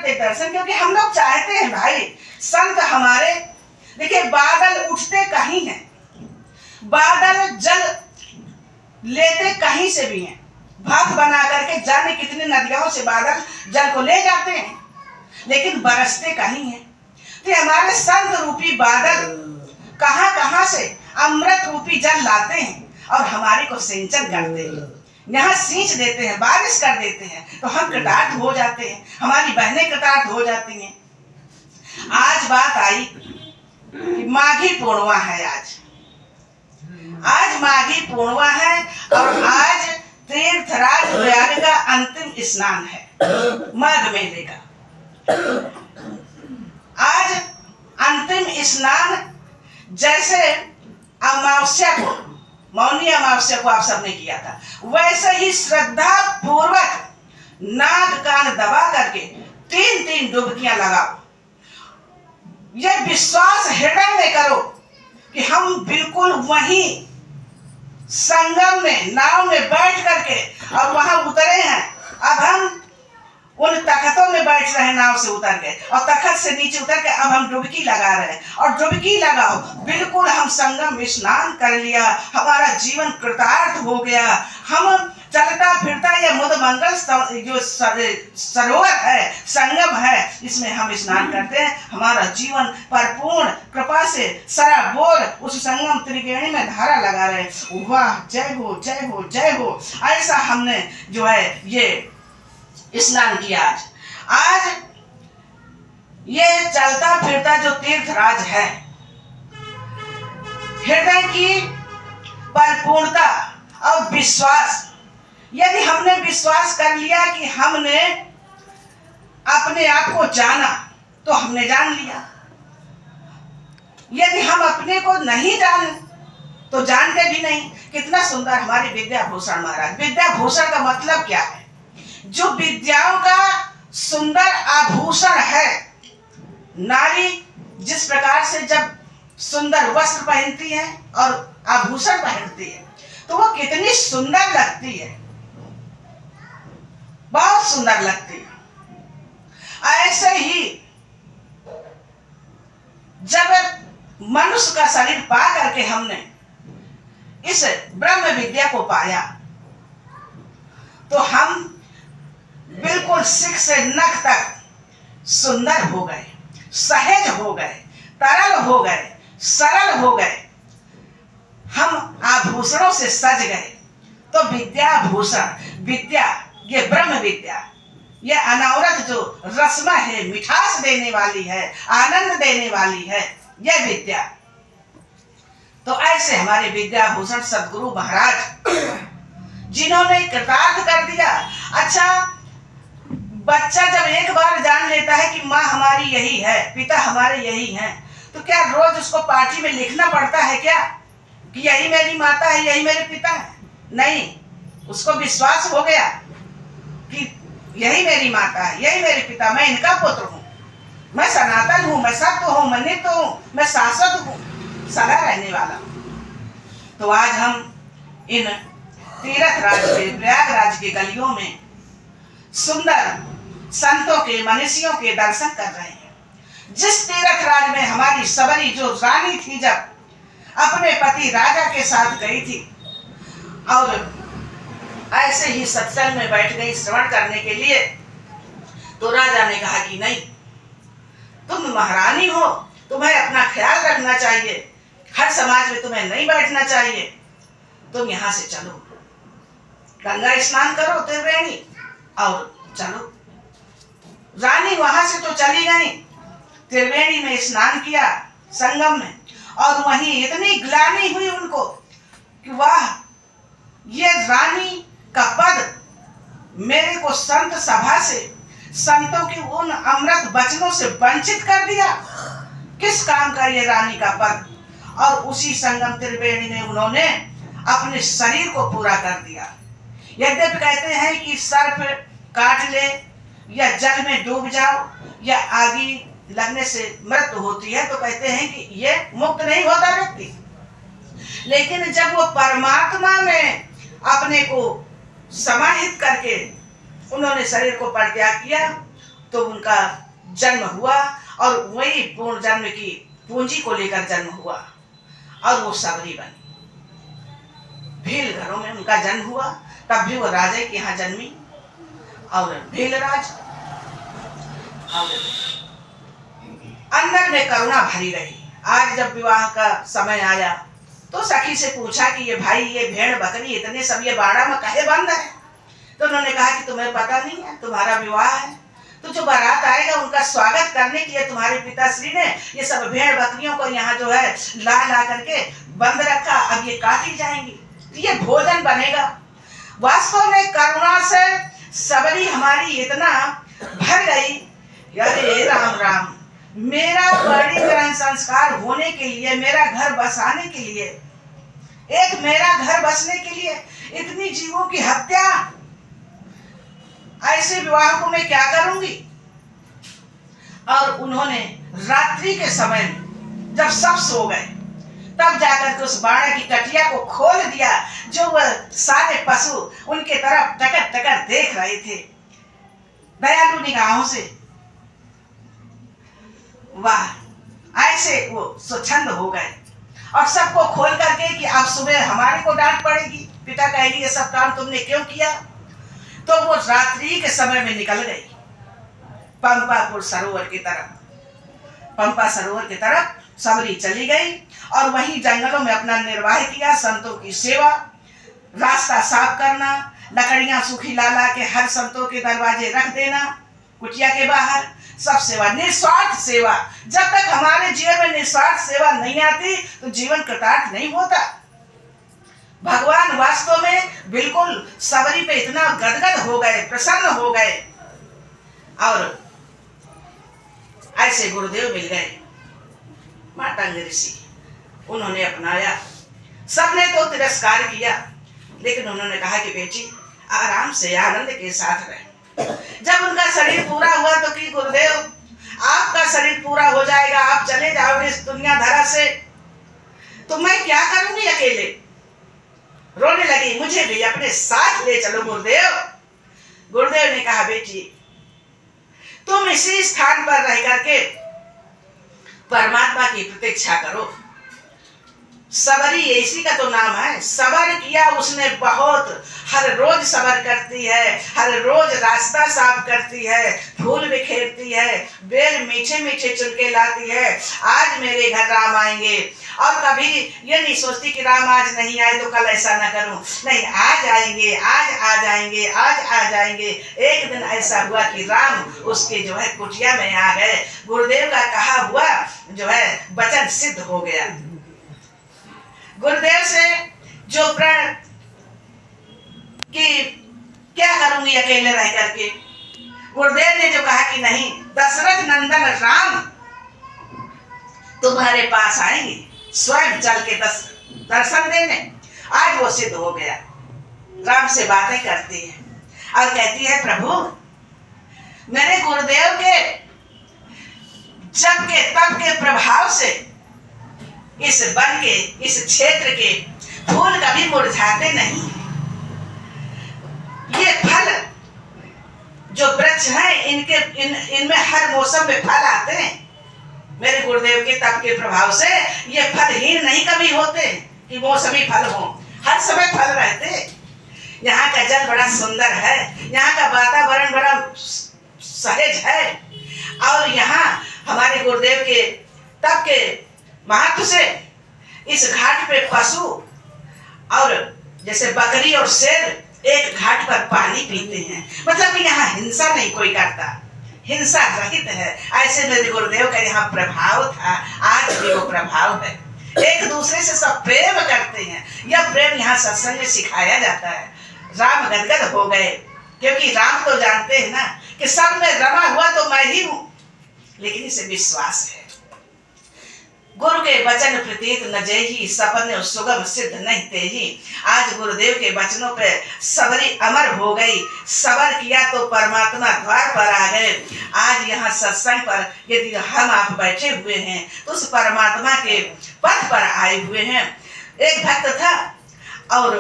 के दर्शन, क्योंकि हम लोग चाहते हैं भाई संत हमारे। देखिए बादल उठते कहीं हैं, बादल जल लेते कहीं से भी हैं, भाग बना करके जाने कितने नदियों से बादल जल को ले जाते हैं, लेकिन बरसते कहीं हैं। तो हमारे संत रूपी बादल कहां कहां से अमृत रूपी जल लाते हैं और हमारे को सिंचन करते हैं, यहाँ सींच देते हैं, बारिश कर देते हैं, तो हम कृतार्थ हो जाते हैं, हमारी बहनें कृतार्थ हो जाती हैं। आज बात आई कि माघी पूर्णिमा है, आज माघी पूर्णिमा है और आज तीर्थराज प्रयाग का अंतिम स्नान है माघ मेले का। आज अंतिम स्नान जैसे अमावस्या को, मौनी अमावस्या को आप सबने किया था, वैसे ही श्रद्धा पूर्वक नाक कान दबा करके 3-3 डुबकियां लगाओ। यह विश्वास हृदय में करो कि हम बिल्कुल वहीं संगम में नाव में बैठ करके और वहां उतरे हैं। अब हम उन तख्तों में बैठ रहे हैं, नाव से उतर के, और तख्त से नीचे उतर के अब हम डुबकी लगा रहे हैं। और डुबकी लगाओ, बिल्कुल हम संगम में स्नान कर लिया, हमारा जीवन कृतार्थ हो गया। हम चलता फिरता ये मुद मंगल जो सरोवर है, संगम है, इसमें हम स्नान करते हैं, हमारा जीवन परिपूर्ण कृपा से सराबोर उस संगम त्रिवेणी में धारा लगा रहे। वाह, जय हो जय हो जय हो। ऐसा हमने जो है ये स्नान किया। आज ये चलता फिरता जो तीर्थराज है, हृदय की परिपूर्णता और विश्वास, यदि हमने विश्वास कर लिया कि हमने अपने आप को जाना तो हमने जान लिया। यदि हम अपने को नहीं जाने तो जानते भी नहीं। कितना सुंदर हमारे विद्याभूषण महाराज। विद्याभूषण का मतलब क्या है? जो विद्याओं का सुंदर आभूषण है। नारी जिस प्रकार से जब सुंदर वस्त्र पहनती है और आभूषण पहनती है तो वो कितनी सुंदर लगती है, बहुत सुंदर लगती है। ऐसे ही जब मनुष्य का शरीर पा करके हमने इस ब्रह्म विद्या को पाया तो हम बिल्कुल सिख से नख तक सुंदर हो गए, सहज हो गए, तरल हो गए, सरल हो गए, हम आभूषणों से सज गए। तो विद्याभूषण, विद्या, ये ब्रह्म विद्या, ये अनावरत जो रस्मा है, मिठास देने वाली है, आनंद देने वाली है, यह विद्या। तो ऐसे हमारे विद्याभूषण सदगुरु महाराज जिन्होंने कृतार्थ कर दिया। अच्छा, बच्चा जब एक बार जान लेता है कि माँ हमारी यही है, पिता हमारे यही हैं, तो क्या रोज उसको पार्टी में लिखना पड़ता है क्या कि यही मेरी माता है, यही मेरे पिता है? नहीं, उसको विश्वास हो गया कि यही मेरी माता है, यही मेरे पिता, मैं इनका पुत्र हूँ, मैं सनातन हूँ, मैं सत्य हूँ, मैं नित्य हूँ, मैं शाश्वत हूँ, सदा रहने वाला। तो आज हम इन तीर्थराज के, प्रयागराज के गलियों में सुंदर संतों के, मनीषियों के दर्शन कर रहे हैं। जिस तीर्थराज में हमारी सबरी जो रानी थी, जब अपने पति राजा के साथ गई थी और ऐसे ही सत्संग में बैठ गई श्रवण करने के लिए, तो राजा ने कहा कि नहीं, तुम महारानी हो, तुम्हें अपना ख्याल रखना चाहिए, हर समाज में तुम्हें नहीं बैठना चाहिए, तुम यहाँ से चलो, गंगा स्नान करो त्रिवेणी और चलो। रानी वहां से तो चली गई, त्रिवेणी में स्नान किया संगम में, और वहीं इतनी ग्लानि हुई उनको कि वाह, ये रानी का पद मेरे को संत सभा से, संतों के उन अमृत वचनों से वंचित कर दिया। किस काम का ये रानी का पद? और उसी संगम त्रिवेणी में उन्होंने अपने शरीर को पूरा कर दिया। यद्यपि कहते हैं कि सर्प काट ले या जल में डूब जाओ या आगी लगने से मृत्यु होती है, तो कहते हैं कि ये मुक्त नहीं होता व्यक्ति, लेकिन जब वो परमात्मा में अपने को समाहित करके उन्होंने शरीर को परित्याग किया, तो उनका जन्म हुआ और वही पूर्ण जन्म की पूंजी को लेकर जन्म हुआ और वो सबरी बनी। भील घरों में उनका जन्म हुआ, तब भी वो राजा के यहाँ जन्मी और भीलराज और अंदर में करुणा भरी रही। आज जब विवाह का समय आया तो सखी से पूछा कि ये भाई, ये भेड़ बकरी इतने सब ये बाड़ा में काहे बंद है? तो उन्होंने कहा कि तुम्हें पता नहीं है, तुम्हारा विवाह है, तो जो बारात आएगा उनका स्वागत करने के लिए तुम्हारे पिताश्री ने ये सब भेड़ बकरियों को यहाँ जो है ला करके बंद रखा, अब ये काटी जाएंगी, तो ये भोजन बनेगा। वास्तव में करुणा से सबरी हमारी इतना भर गई, अरे राम राम, मेरा बड़ी ग्रहण संस्कार होने के लिए, मेरा घर बसाने के लिए, एक मेरा घर बसने के लिए इतनी जीवों की हत्या, ऐसे विवाह को मैं क्या करूंगी? और उन्होंने रात्रि के समय में जब सब सो गए तब जाकर के उस बाड़ा की कटिया को खोल दिया, जो वह सारे पशु उनके तरफ टकर टकर देख रहे थे दयालु निगाहों से। वाह, ऐसे वो स्वच्छंद हो गए और सबको खोल करके कि अब सुबह हमारे को डांट पड़ेगी, पिता कहेंगे ये सब काम तुमने क्यों किया? तो वो रात्रि के समय में निकल गई पंपापुर सरोवर की तरफ। पंपा सरोवर की तरफ सबरी चली गई और वहीं जंगलों में अपना निर्वाह किया। संतों की सेवा, रास्ता साफ करना, लकड़ियां सूखी ला के हर संतों के दरवाजे रख देना, कुटिया के बाहर, सब सेवा, निस्वार्थ सेवा। जब तक हमारे जीवन में निस्वार्थ सेवा नहीं आती तो जीवन कृतार्थ नहीं होता। भगवान वास्तव में बिल्कुल सबरी पे इतना गदगद हो गए, प्रसन्न हो गए और ऐसे गुरुदेव मिल गए, मातंग ऋषि, उन्होंने अपनाया। सबने तो तिरस्कार किया, लेकिन उन्होंने कहा कि बेटी आराम से आनंद के साथ रहे। जब उनका शरीर पूरा हुआ तो कि गुरुदेव आपका शरीर पूरा हो जाएगा, आप चले जाओगे इस दुनियाधारा से, तो मैं क्या करूंगी अकेले? रोने लगी, मुझे भी अपने साथ ले चलो गुरुदेव। गुरुदेव ने कहा बेटी तुम इसी स्थान पर रह करके परमात्मा की प्रतीक्षा करो। सबरी इसी का तो नाम है, सबर किया उसने बहुत, हर रोज सबर करती है, हर रोज रास्ता साफ करती है, फूल बिखेरती है, बेर मीठे मीठे चुन के लाती है। आज मेरे घर राम आएंगे और कभी ये नहीं सोचती कि राम आज नहीं आए तो कल ऐसा ना करूं, नहीं, आज आएंगे, आज आ जाएंगे, आज आ जाएंगे। एक दिन ऐसा हुआ कि राम उसके जो है कुटिया में आ गए। गुरुदेव का कहा हुआ जो है वचन सिद्ध हो गया। गुरुदेव से जो प्रण कि क्या करूंगी अकेले रह करके, गुरुदेव ने जो कहा कि नहीं, दशरथ नंदन राम तुम्हारे पास आएंगे स्वयं चल के दर्शन देने। आज वो सिद्ध हो गया। राम से बातें करती है और कहती है प्रभु मेरे गुरुदेव के जप के तप के प्रभाव से इस वन के, इस क्षेत्र के फूल कभी मुरझाते नहीं। ये फल जो वृक्ष हैं इनमें हर मौसम में फल आते हैं। मेरे गुरुदेव के तप के प्रभाव से ये फलहीन नहीं कभी होते कि मौसमी फल हो, हर समय फल रहते। यहाँ का जल बड़ा सुंदर है, यहाँ का वातावरण बड़ा सहज है और यहाँ हमारे गुरुदेव के तप के महत्व से इस घाट पे पशु और जैसे बकरी और शेर एक घाट पर पानी पीते हैं, मतलब कि यहाँ हिंसा नहीं कोई करता, हिंसा रहित है। ऐसे मेरे गुरुदेव का यहाँ प्रभाव था, आज भी वो प्रभाव है। एक दूसरे से सब प्रेम करते हैं, यह प्रेम यहाँ सत्संग में सिखाया जाता है। राम गदगद हो गए क्योंकि राम तो जानते हैं ना कि सब में रमा हुआ तो मैं ही हूँ, लेकिन इसे विश्वास है। गुरु के वचन प्रतीत न जेहि, सपने सुगम सिद्ध नहीं तेहि। आज गुरुदेव के वचनों पे सबरी अमर हो गई। सबर किया तो परमात्मा द्वार पर आ गए। आज यहाँ सत्संग पर यदि हम आप बैठे हुए हैं तो उस परमात्मा के पथ पर आए हुए हैं। एक भक्त था और